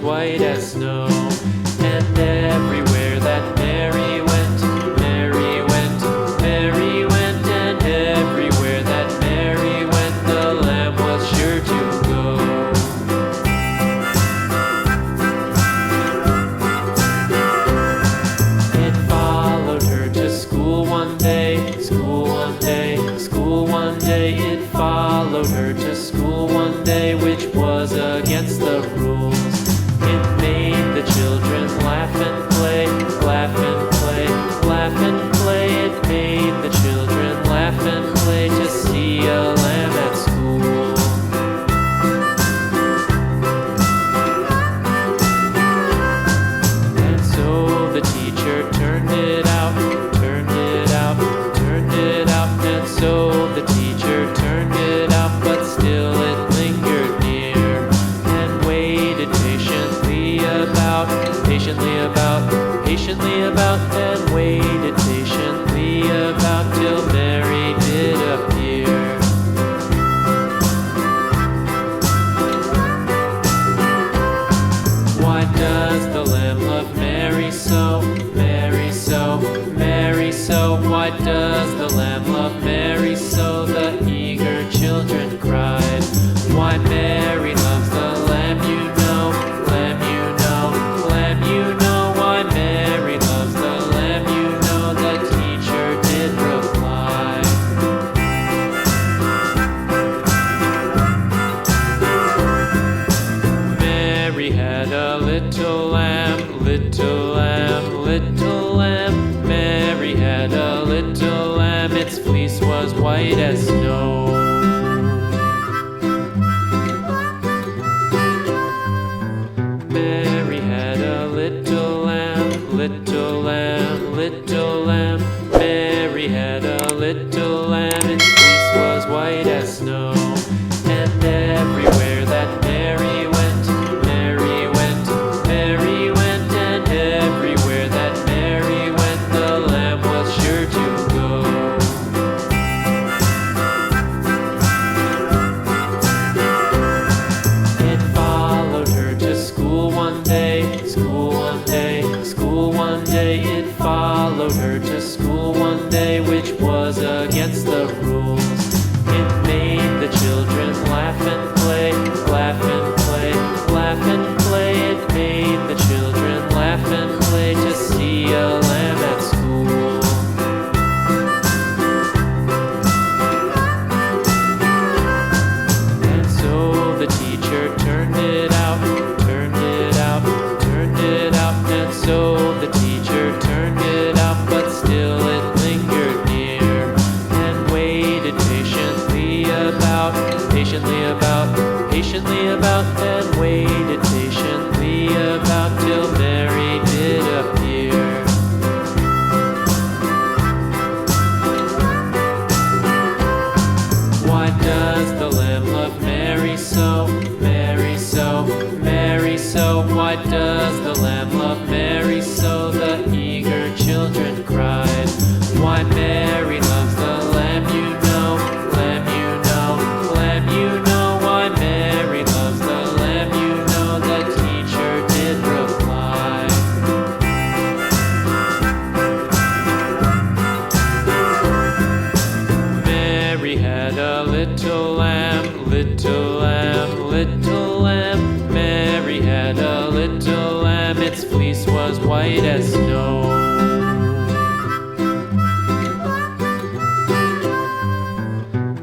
white as snow. And everywhere that Mary went, Mary went, Mary went, and everywhere that Mary went, the lamb was sure to go. It followed her to school one day, school one day, school one day. It followed her to school one day, which was against the rules. It made the children laugh and play, laugh and play, laugh and play. It made the children laugh and play to see a lamb at school. And so the teacher turned it out, turned it out, turned it out. And so the teacher turned it out, but still it lingered near and waited patiently about, and waited patiently about till Mary did appear. Why does the lamb love Mary so, Mary so, Mary so? Why does the lamb love Mary so? The eager children cried. Why Mary loves the lamb, you know, lamb, you know, lamb, you know. Why Mary loves the lamb, you know, the teacher did reply. Mary had a little lamb, little lamb, little lamb. Mary had a little lamb, its fleece was white as snow. Mary had a little lamb, little lamb, little lamb. Mary had a little lamb, its fleece was white as snow. And everywhere that Mary went, Mary went, Mary went, and everywhere that Mary went, the lamb was sure to go. It followed her to school one day, school one day, school one day. It followed her to school one day, which was against the rules. It made the children laugh and play, laugh and play, laugh and play. It made the children laugh and play to see a lamb at school. And so the teacher turned it out, turned it out, turned it out. And so the teacher turned it out, but still it lingered near and waited patiently about, and waited patiently about till Mary did appear. Why does the lamb love Mary so, Mary so, Mary so? Why does the lamb love Mary so? The eager children cried. Why Mary loves the lamb, you know, lamb, you know, lamb, you know. Why Mary loves the lamb, you know, the teacher did reply. Mary had a little lamb, little lamb, little lamb. Mary had a little lamb, its fleece was white as snow.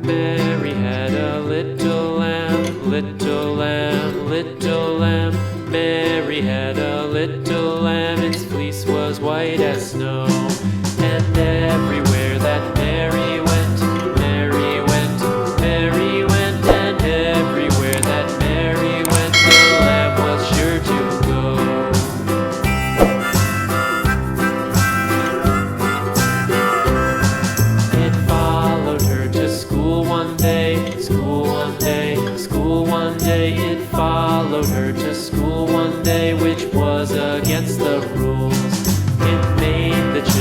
Mary had a little lamb, little lamb, little lamb. Mary had a little lamb, its fleece was white as snow. And everywhere that Mary went, Mary went, Mary went, and everywhere that Mary went, the lamb was sure to go. It followed her to school one day, school one day, school one day. It followed her to school one day, which was against the rules. It made the children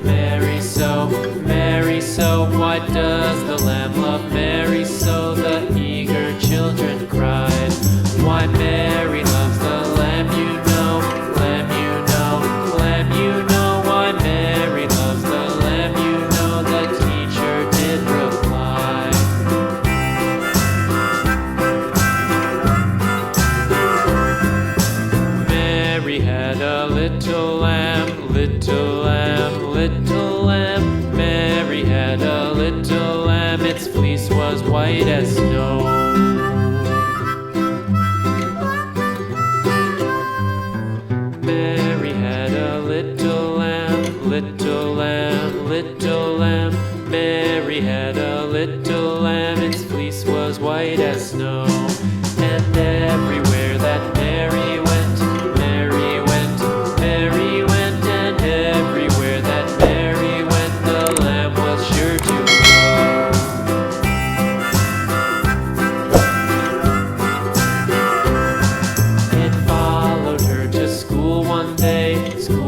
Mary so, Mary so. Why does the lamb love Mary so? The eager children cried. Why Mary loves the lamb, you know, lamb, you know, lamb, you know. Why Mary loves the lamb, you know, the teacher did reply. Mary had a little lamb, little lamb, little lamb. Mary had a little lamb, its fleece was white as snow. Mary had a little lamb, little lamb, little lamb. Mary had a little lamb, its fleece was white as snow. And everywhere that Mary went, Mary went, Mary went, and everywhere that Mary went, the lamb was sure to go. It followed her to school one day, school